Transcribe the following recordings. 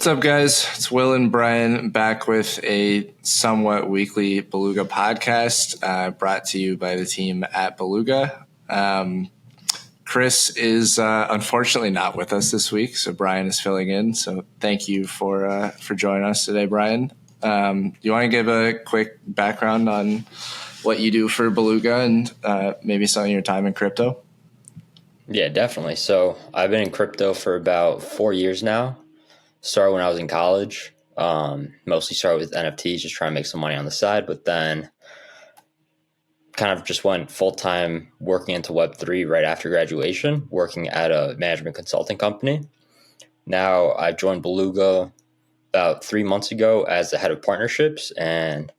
What's up, guys? It's Will and Brian back with a somewhat weekly Beluga podcast brought to you by the team at Beluga. Chris is unfortunately not with us this week, so Brian is filling in. So thank you for joining us today, Brian. You want to give a quick background on what you do for Beluga and maybe some of your time in crypto? Yeah, definitely. So I've been in crypto for about 4 years now. Started when I was in college. Mostly started with NFTs, just trying to make some money on the side, but then kind of just went full-time working into Web3 right after graduation, working at a management consulting company. Now I joined Beluga about 3 months ago as the head of partnerships, and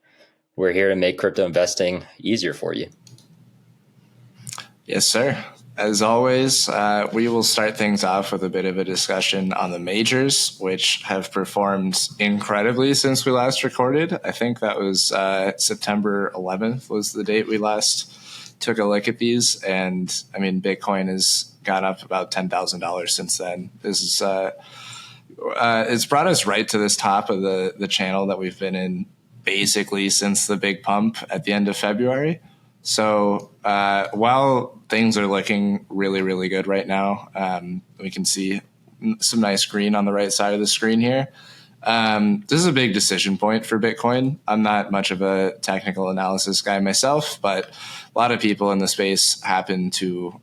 we're here to make crypto investing easier for you. Yes, sir. As always, we will start things off with a bit of a discussion on the majors, which have performed incredibly since we last recorded. I think that was September 11th was the date we last took a look at these. And I mean, Bitcoin has gone up about $10,000 since then. This is it's brought us right to this top of the channel that we've been in basically since the big pump at the end of February. So while things are looking really, really good right now, we can see some nice green on the right side of the screen here. This is a big decision point for Bitcoin. I'm not much of a technical analysis guy myself, but a lot of people in the space happen to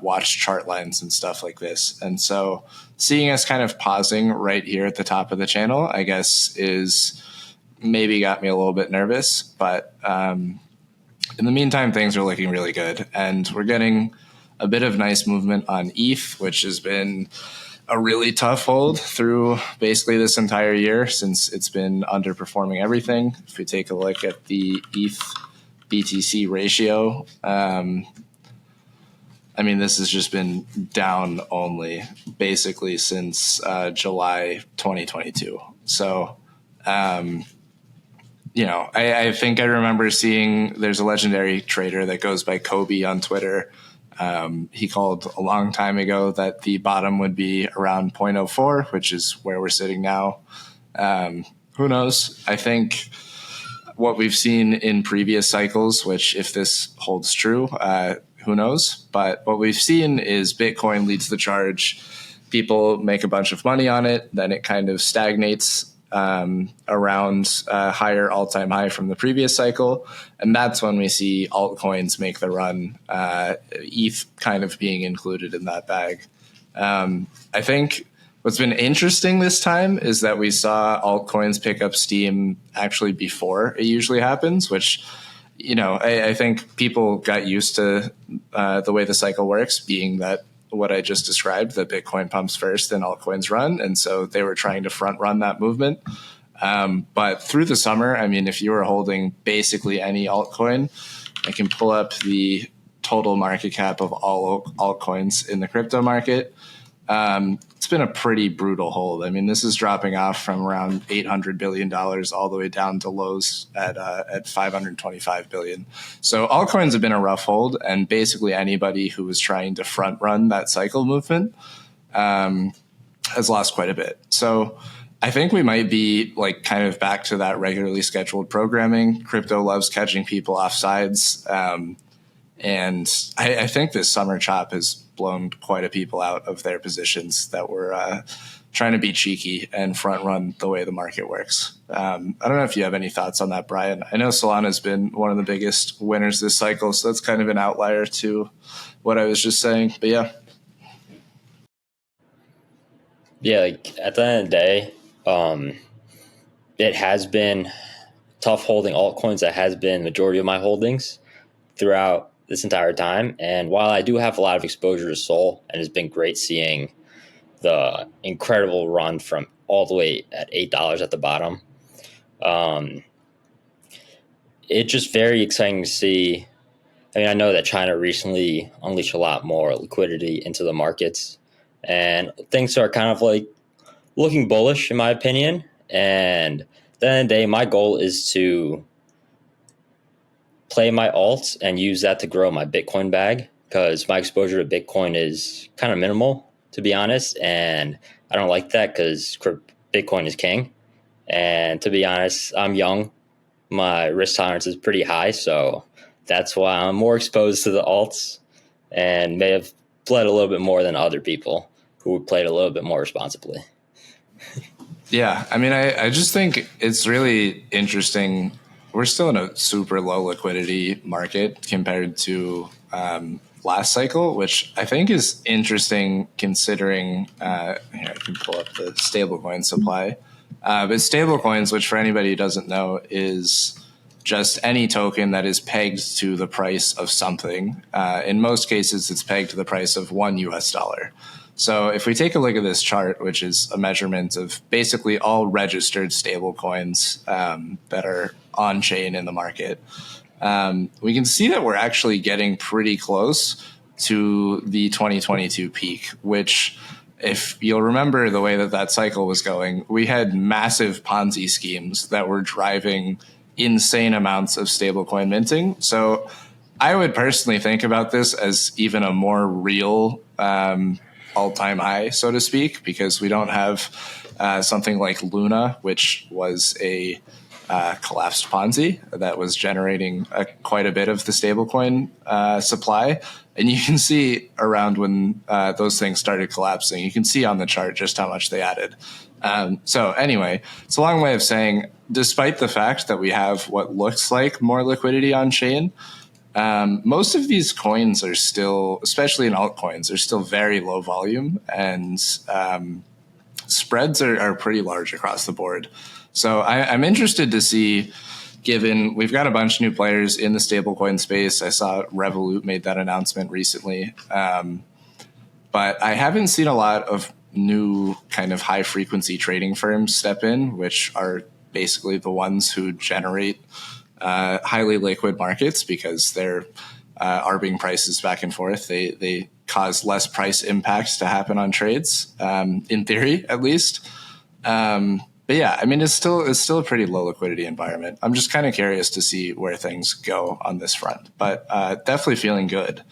watch chart lines and stuff like this. And so seeing us kind of pausing right here at the top of the channel, I guess, is maybe got me a little bit nervous, but in the meantime, things are looking really good, and we're getting a bit of nice movement on ETH, which has been a really tough hold through basically this entire year since it's been underperforming everything. If we take a look at the ETH BTC ratio, I mean, this has just been down only basically since July 2022. So, I think I remember seeing there's a legendary trader that goes by Kobe on Twitter. He called a long time ago that the bottom would be around 0.04, which is where we're sitting now. Who knows? I think what we've seen in previous cycles, which if this holds true, who knows? But what we've seen is Bitcoin leads the charge. People make a bunch of money on it. Then it kind of stagnates around a higher all-time high from the previous cycle. And that's when we see altcoins make the run, ETH kind of being included in that bag. I think what's been interesting this time is that we saw altcoins pick up steam actually before it usually happens, which, I think people got used to the way the cycle works, being that what I just described, that Bitcoin pumps first and altcoins run. And so they were trying to front run that movement. But through the summer, I mean, if you were holding basically any altcoin, I can pull up the total market cap of all altcoins in the crypto market. It's been a pretty brutal hold. I mean, this is dropping off from around $800 billion all the way down to lows at $525 billion. So altcoins have been a rough hold, and basically anybody who was trying to front run that cycle movement has lost quite a bit. So I think we might be like kind of back to that regularly scheduled programming. Crypto loves catching people off sides. And I think this summer chop has blown quite a people out of their positions that were trying to be cheeky and front run the way the market works. I don't know if you have any thoughts on that, Brian. I know Solana has been one of the biggest winners this cycle, so that's kind of an outlier to what I was just saying. But yeah. Yeah, like at the end of the day, it has been tough holding altcoins. That has been majority of my holdings throughout this entire time. And while I do have a lot of exposure to Sol, and it's been great seeing the incredible run from all the way at $8 at the bottom, it's just very exciting to see. I mean, I know that China recently unleashed a lot more liquidity into the markets, and things are kind of like looking bullish in my opinion. And at the end of the day, my goal is to play my alts and use that to grow my Bitcoin bag, because my exposure to Bitcoin is kind of minimal, to be honest. And I don't like that because Bitcoin is king. And to be honest, I'm young. My risk tolerance is pretty high, so that's why I'm more exposed to the alts and may have played a little bit more than other people who played a little bit more responsibly. Yeah, I mean, I just think it's really interesting. We're still in a super low liquidity market compared to last cycle, which I think is interesting considering, here, I can pull up the stablecoin supply. But stablecoins, which for anybody who doesn't know, is just any token that is pegged to the price of something. In most cases, it's pegged to the price of $1. So if we take a look at this chart, which is a measurement of basically all registered stablecoins that are on chain in the market, we can see that we're actually getting pretty close to the 2022 peak, which, if you'll remember the way that that cycle was going, we had massive Ponzi schemes that were driving insane amounts of stablecoin minting. So I would personally think about this as even a more real all-time high, so to speak, because we don't have something like Luna, which was a collapsed Ponzi that was generating quite a bit of the stablecoin supply. And you can see around when those things started collapsing, you can see on the chart just how much they added. So anyway, it's a long way of saying, despite the fact that we have what looks like more liquidity on chain, most of these coins are still, especially in altcoins, are still very low volume, and spreads are pretty large across the board. So I'm interested to see, given we've got a bunch of new players in the stablecoin space. I saw Revolut made that announcement recently. But I haven't seen a lot of new kind of high frequency trading firms step in, which are basically the ones who generate highly liquid markets because they're arbing prices back and forth. They cause less price impacts to happen on trades, in theory, at least. But yeah, I mean, it's still a pretty low liquidity environment. I'm just kind of curious to see where things go on this front, but definitely feeling good.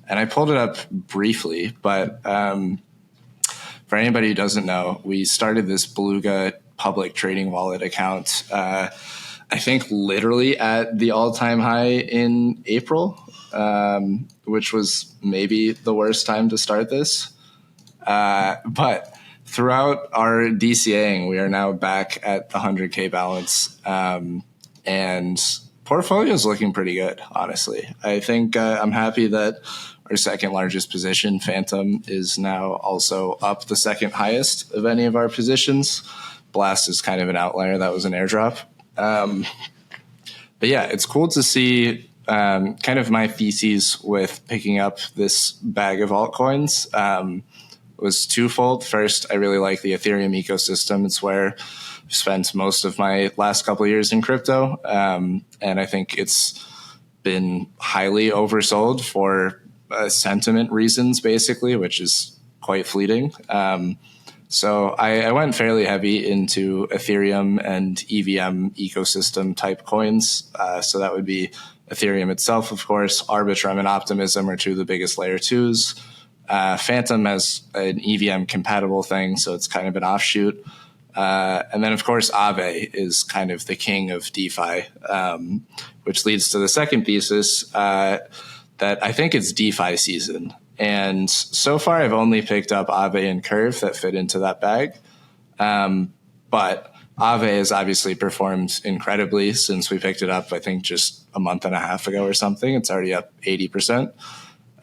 And I pulled it up briefly, but for anybody who doesn't know, we started this Beluga public trading wallet account, I think literally at the all-time high in April, which was maybe the worst time to start this. But throughout our DCAing, we are now back at the 100K balance, and portfolio is looking pretty good, honestly. I think I'm happy that our second largest position, Phantom, is now also up the second highest of any of our positions. Blast is kind of an outlier. That was an airdrop. But yeah, it's cool to see kind of my theses with picking up this bag of altcoins. Was twofold. First, I really like the Ethereum ecosystem. It's where I've spent most of my last couple of years in crypto. And I think it's been highly oversold for sentiment reasons, basically, which is quite fleeting. So I went fairly heavy into Ethereum and EVM ecosystem type coins. So that would be Ethereum itself, of course. Arbitrum and Optimism are two of the biggest layer twos. Phantom has an EVM compatible thing, so it's kind of an offshoot. And then, of course, Aave is kind of the king of DeFi, which leads to the second thesis that I think it's DeFi season. And so far, I've only picked up Aave and Curve that fit into that bag. But Aave has obviously performed incredibly since we picked it up, I think, just a month and a half ago or something. It's already up 80%.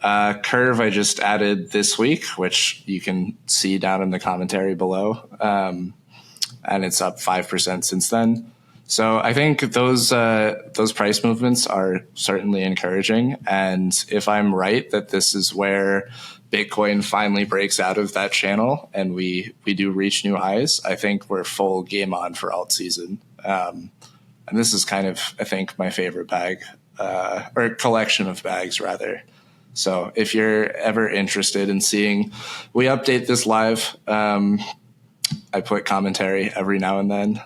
Curve I just added this week, which you can see down in the commentary below. And it's up 5% since then. So I think those price movements are certainly encouraging. And if I'm right that this is where Bitcoin finally breaks out of that channel and we do reach new highs, I think we're full game on for alt season. And this is kind of, I think, my favorite bag, or collection of bags, rather. So if you're ever interested in seeing, we update this live. I put commentary every now and then.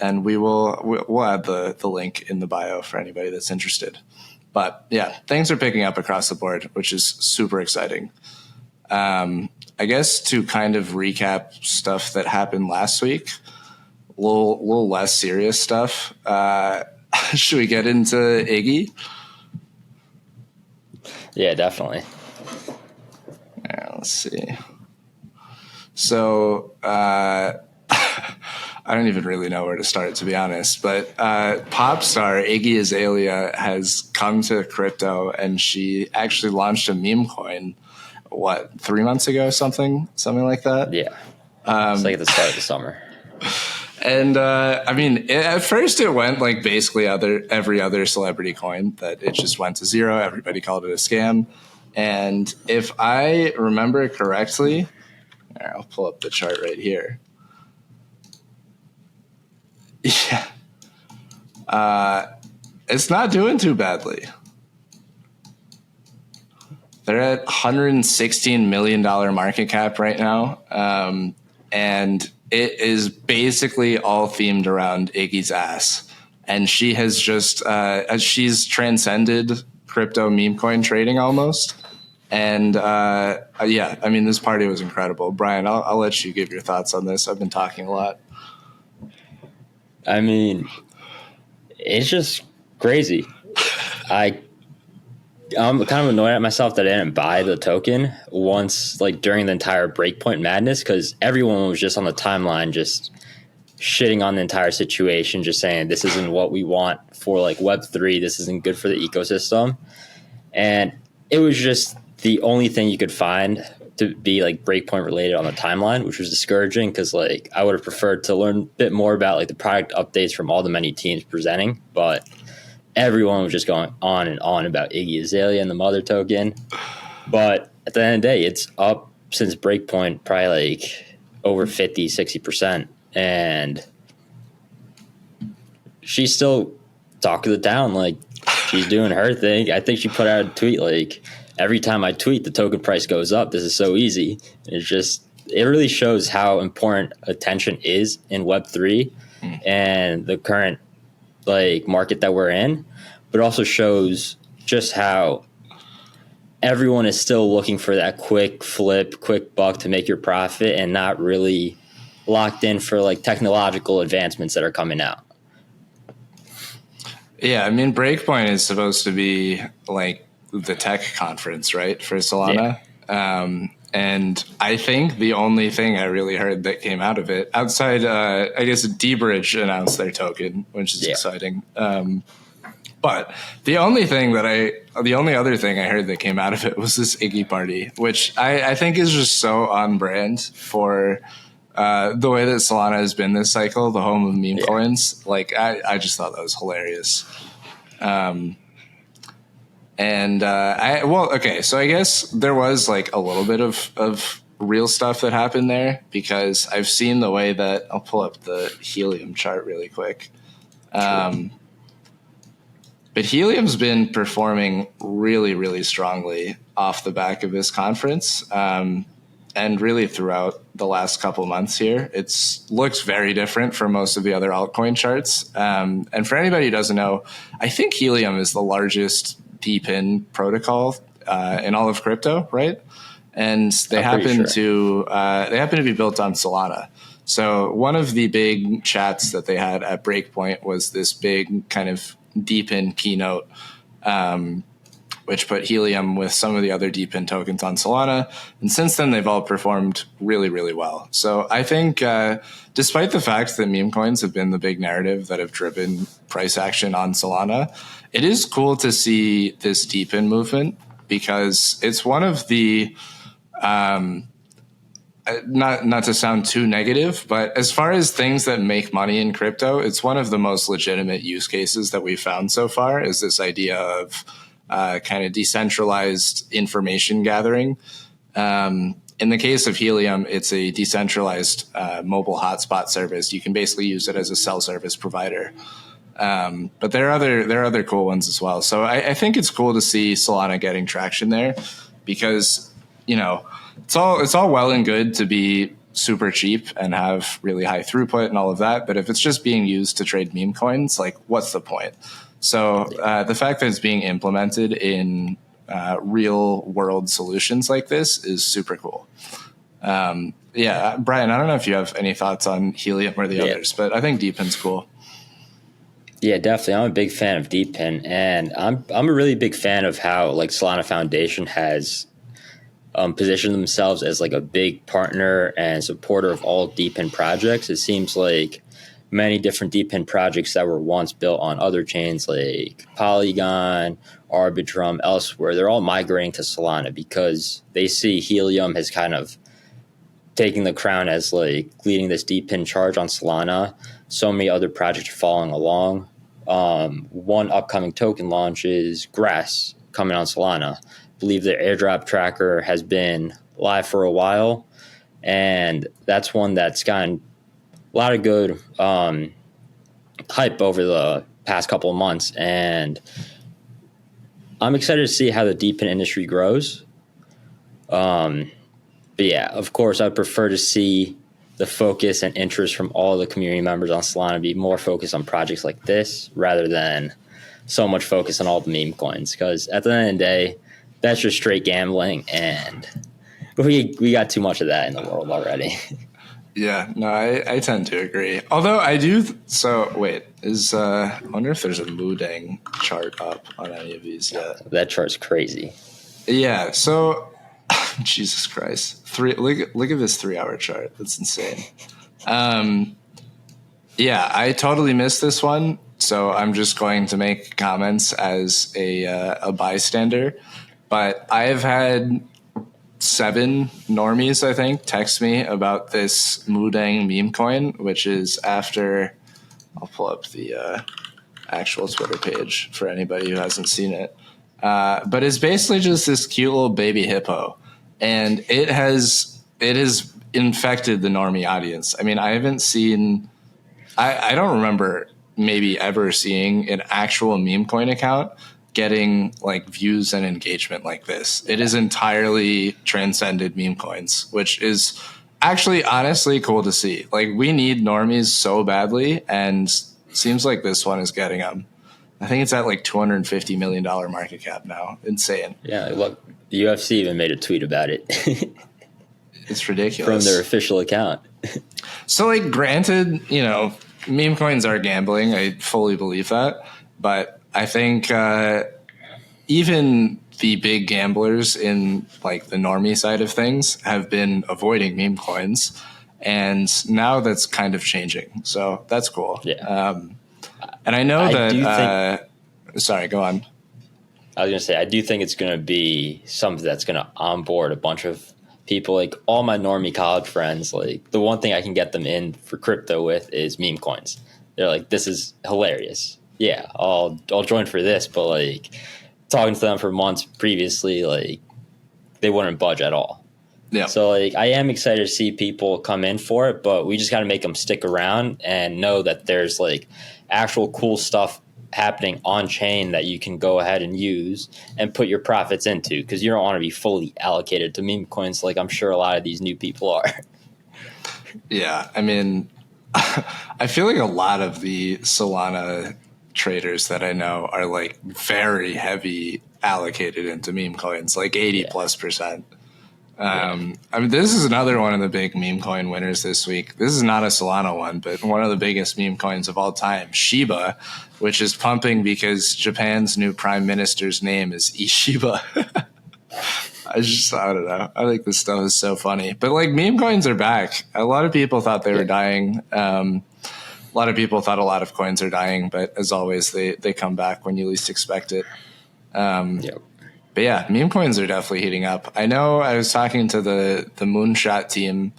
And we'll add the link in the bio for anybody that's interested. But yeah, things are picking up across the board, which is super exciting. I guess to kind of recap stuff that happened last week, a little less serious stuff. Should we get into Iggy? Yeah, definitely. Yeah, let's see. So I don't even really know where to start, to be honest. But pop star Iggy Azalea has come to crypto, and she actually launched a meme coin. 3 months ago, something like that. Yeah, it's like at the start of the summer. And I mean, at first it went like basically every other celebrity coin, that it just went to zero. Everybody called it a scam. And if I remember correctly, I'll pull up the chart right here. Yeah, it's not doing too badly. They're at $116 million market cap right now. And it is basically all themed around Iggy's ass. And she has just, she's transcended crypto meme coin trading almost. And yeah, I mean, this party was incredible. Brian, I'll let you give your thoughts on this. I've been talking a lot. I mean, it's just crazy. I'm kind of annoyed at myself that I didn't buy the token once, like during the entire breakpoint madness, because everyone was just on the timeline, just shitting on the entire situation, just saying this isn't what we want for like Web3. This isn't good for the ecosystem. And it was just the only thing you could find to be like breakpoint related on the timeline, which was discouraging because like I would have preferred to learn a bit more about like the product updates from all the many teams presenting, but everyone was just going on and on about Iggy Azalea and the mother token. But at the end of the day, it's up since breakpoint probably like over 50, 60%. And she's still talking it down. Like she's doing her thing. I think she put out a tweet like, every time I tweet, the token price goes up. This is so easy. And it really shows how important attention is in Web3 and the current like market that we're in, but also shows just how everyone is still looking for that quick flip, quick buck to make your profit and not really locked in for like technological advancements that are coming out. Yeah, I mean, Breakpoint is supposed to be like the tech conference, right, for Solana. Yeah. And I think the only thing I really heard that came out of it, outside, I guess, D-Bridge announced their token, which is exciting. But the only other thing I heard that came out of it was this Iggy party, which I think is just so on brand for the way that Solana has been this cycle, the home of meme coins. Like, I just thought that was hilarious. So I guess there was like a little bit of real stuff that happened there, because I've seen the way that I'll pull up the Helium chart really quick. But Helium's been performing really, really strongly off the back of this conference. And really throughout the last couple months here, looks very different from most of the other altcoin charts. And for anybody who doesn't know, I think Helium is the largest P-pin protocol in all of crypto, right? And they happen to be built on Solana. So one of the big chats that they had at Breakpoint was this big kind of D-pin keynote, which put Helium with some of the other D-pin tokens on Solana. And since then, they've all performed really, really well. So I think despite the fact that meme coins have been the big narrative that have driven price action on Solana, it is cool to see this D-pin movement, because it's one of the not to sound too negative, but as far as things that make money in crypto, it's one of the most legitimate use cases that we've found so far, is this idea of kind of decentralized information gathering. In the case of Helium, it's a decentralized mobile hotspot service. You can basically use it as a cell service provider. But there are other cool ones as well. So I think it's cool to see Solana getting traction there, because, you know, it's all well and good to be super cheap and have really high throughput and all of that. But if it's just being used to trade meme coins, like, what's the point? So the fact that it's being implemented in real world solutions like this is super cool. Brian, I don't know if you have any thoughts on Helium or the others, but I think Deepin's cool. Yeah, definitely. I'm a big fan of Deepin, and I'm a really big fan of how like Solana Foundation has positioned themselves as like a big partner and supporter of all Deepin projects. It seems like many different Deepin projects that were once built on other chains like Polygon, Arbitrum, elsewhere, they're all migrating to Solana because they see Helium has kind of taking the crown as like leading this Deepin charge on Solana. So many other projects are following along. One upcoming token launch is Grass coming on Solana. I believe their airdrop tracker has been live for a while, and that's one that's gotten a lot of good hype over the past couple of months, and I'm excited to see how the Deepin industry grows. But yeah, of course, I'd prefer to see the focus and interest from all the community members on Solana be more focused on projects like this rather than so much focus on all the meme coins. Because at the end of the day, that's just straight gambling, and we got too much of that in the world already. Yeah, no, I tend to agree. Although I do. I wonder if there's a MOODENG chart up on any of these yet. That chart's crazy. Yeah. So, Jesus Christ, look at this 3-hour chart. That's insane. Yeah, I totally missed this one, so I'm just going to make comments as a bystander. But I have had 7 normies, I think, text me about this MOODENG meme coin, which is after. I'll pull up the actual Twitter page for anybody who hasn't seen it. But it's basically just this cute little baby hippo, and it has infected the normie audience. I mean, I haven't seen. I don't remember maybe ever seeing an actual meme coin account getting like views and engagement like this. It is entirely transcended meme coins, which is actually honestly cool to see. Like, we need normies so badly, and seems like this one is getting them. I think it's at like $250 million market cap now. Insane. Yeah, look, the UFC even made a tweet about it. It's ridiculous. From their official account. So, like, granted, meme coins are gambling. I fully believe that. But I think even the big gamblers in like the normie side of things have been avoiding meme coins, and now that's kind of changing. So that's cool. Yeah. And I know sorry, go on. I was going to say, I do think it's going to be something that's going to onboard a bunch of people. Like all my normie college friends, like the one thing I can get them in for crypto with is meme coins. They're like, this is hilarious. Yeah, I'll join for this, but like talking to them for months previously, like they wouldn't budge at all. Yeah. So like I am excited to see people come in for it, but we just got to make them stick around and know that there's like actual cool stuff happening on chain that you can go ahead and use and put your profits into, because you don't want to be fully allocated to meme coins like I'm sure a lot of these new people are. Yeah, I mean, I feel like a lot of the Solana traders that I know are like very heavy allocated into meme coins, like 80+%. I mean, this is another one of the big meme coin winners this week. This is not a Solana one, but one of the biggest meme coins of all time, Shiba, which is pumping because Japan's new prime minister's name is Ishiba. I don't know. I think this stuff is so funny. But like, meme coins are back. A lot of people thought they were dying. A lot of people thought a lot of coins are dying, but as always, they come back when you least expect it. But yeah, meme coins are definitely heating up. I know I was talking to the Moonshot team,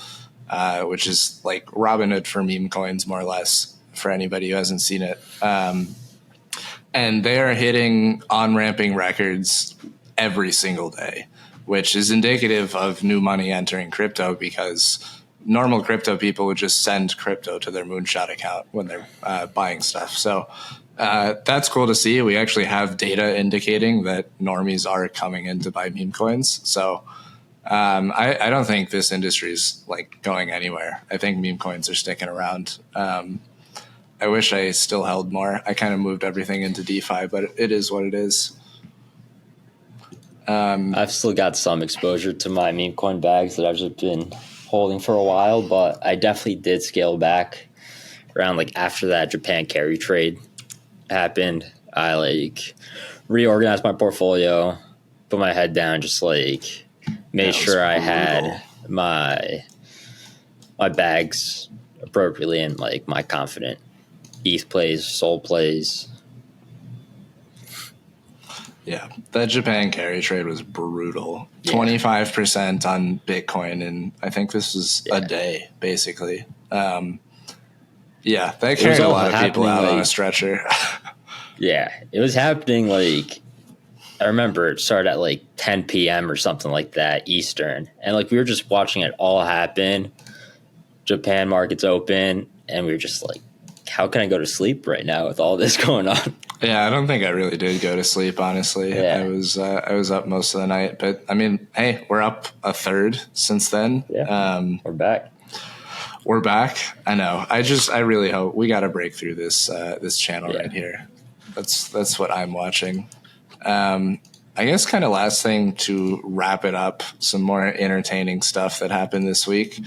which is like Robinhood for meme coins, more or less, for anybody who hasn't seen it. And they are hitting on-ramping records every single day, which is indicative of new money entering crypto, because normal crypto people would just send crypto to their Moonshot account when they're buying stuff. So that's cool to see. We actually have data indicating that normies are coming in to buy meme coins. So I don't think this industry is like going anywhere. I think meme coins are sticking around. I wish I still held more. I kind of moved everything into DeFi, but it is what it is. I've still got some exposure to my meme coin bags that I've just been holding for a while, but I definitely did scale back around like after that Japan carry trade happened. I like reorganized my portfolio, put my head down, just like made sure I had my bags appropriately and like my confident ETH plays, Sol plays. Yeah, that Japan carry trade was brutal. 25% on Bitcoin, and I think this was a day, basically. That carried a lot of people out on a stretcher. Yeah, it was happening like, I remember it started at like 10 p.m. or something like that Eastern, and like we were just watching it all happen. Japan markets open, and we were just like, how can I go to sleep right now with all this going on? Yeah, I don't think I really did go to sleep, honestly. Yeah. I was up most of the night, but I mean, hey, we're up a third since then. Yeah, we're back. We're back. I know. I really hope we got to break through this channel right here. That's what I'm watching. I guess kind of last thing to wrap it up, some more entertaining stuff that happened this week.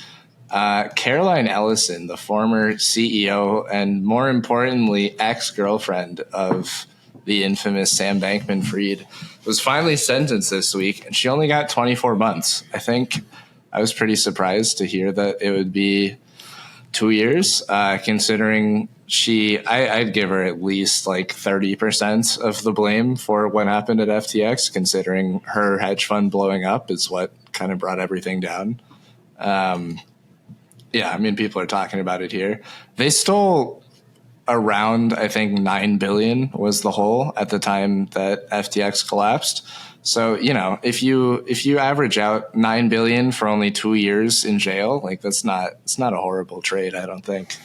Caroline Ellison, the former CEO and more importantly, ex-girlfriend of the infamous Sam Bankman-Fried, was finally sentenced this week, and she only got 24 months. I think I was pretty surprised to hear that it would be 2 years, considering I'd give her at least like 30% of the blame for what happened at FTX, considering her hedge fund blowing up is what kind of brought everything down. Yeah, I mean, people are talking about it here. They stole around, I think, $9 billion was the whole at the time that FTX collapsed. So, you know, if you average out $9 billion for only 2 years in jail, like it's not a horrible trade, I don't think.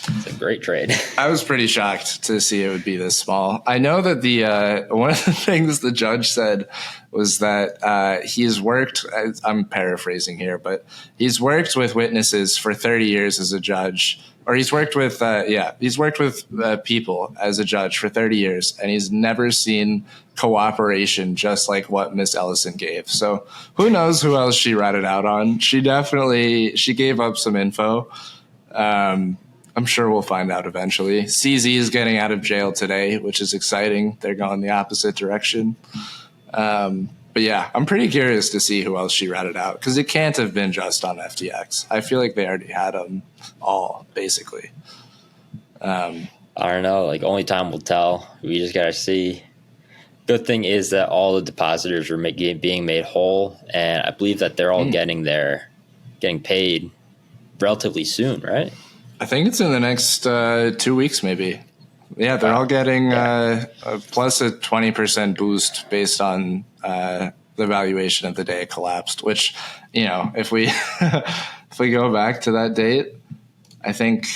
It's a great trade. I was pretty shocked to see it would be this small. I know that the one of the things the judge said was that he's worked, I'm paraphrasing here, but he's worked with witnesses for 30 years as a judge, or he's worked with people as a judge for 30 years, and he's never seen cooperation just like what Miss Ellison gave. So who knows who else she ratted out on? She gave up some info. I'm sure we'll find out eventually. CZ is getting out of jail today, which is exciting. They're going the opposite direction. But yeah, I'm pretty curious to see who else she ratted out, because it can't have been just on FTX. I feel like they already had them all, basically. I don't know. Like, only time will tell. We just got to see. Good thing is that all the depositors are being made whole, and I believe that they're all getting paid relatively soon, right? I think it's in the next 2 weeks, maybe. Yeah, they're all getting plus a 20% boost based on the valuation of the day it collapsed, which, you know, if we if we go back to that date, I think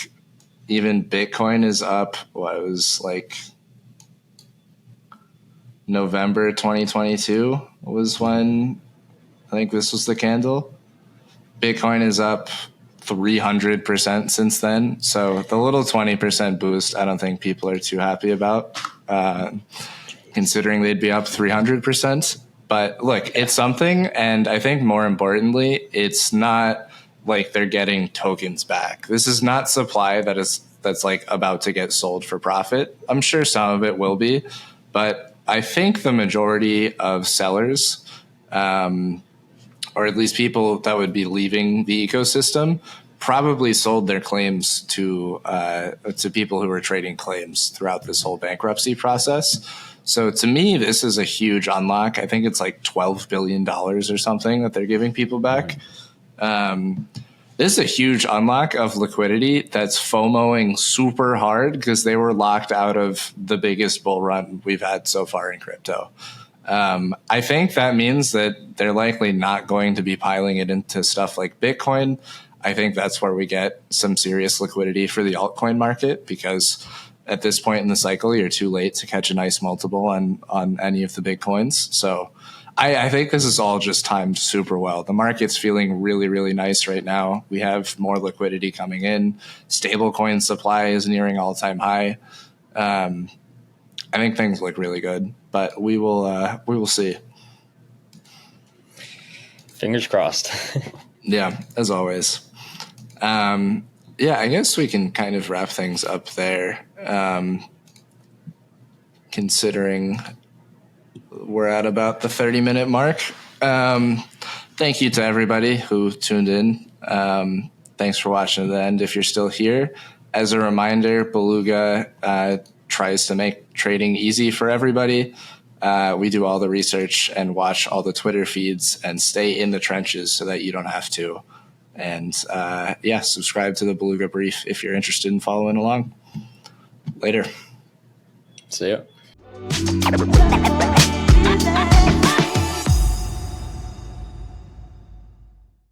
even Bitcoin is up. What, it was like November 2022 was when I think this was the candle. Bitcoin is up 300% since then. So the little 20% boost, I don't think people are too happy about, considering they'd be up 300%. But look, it's something. And I think more importantly, it's not like they're getting tokens back. This is not supply that's like about to get sold for profit. I'm sure some of it will be, but I think the majority of sellers, or at least people that would be leaving the ecosystem, probably sold their claims to people who were trading claims throughout this whole bankruptcy process. So to me, this is a huge unlock. I think it's like $12 billion or something that they're giving people back. This is a huge unlock of liquidity that's FOMOing super hard because they were locked out of the biggest bull run we've had so far in crypto. I think that means that they're likely not going to be piling it into stuff like Bitcoin. I think that's where we get some serious liquidity for the altcoin market, because at this point in the cycle, you're too late to catch a nice multiple on any of the big coins. So I think this is all just timed super well. The market's feeling really, really nice right now. We have more liquidity coming in. Stablecoin supply is nearing all-time high. I think things look really good, but we will see. Fingers crossed. Yeah, as always. Yeah, I guess we can kind of wrap things up there. Considering we're at about the 30-minute mark. Thank you to everybody who tuned in. Thanks for watching to the end if you're still here. As a reminder, Beluga tries to make trading easy for everybody. We do all the research and watch all the Twitter feeds and stay in the trenches so that you don't have to. And subscribe to the Beluga Brief if you're interested in following along. Later. See ya.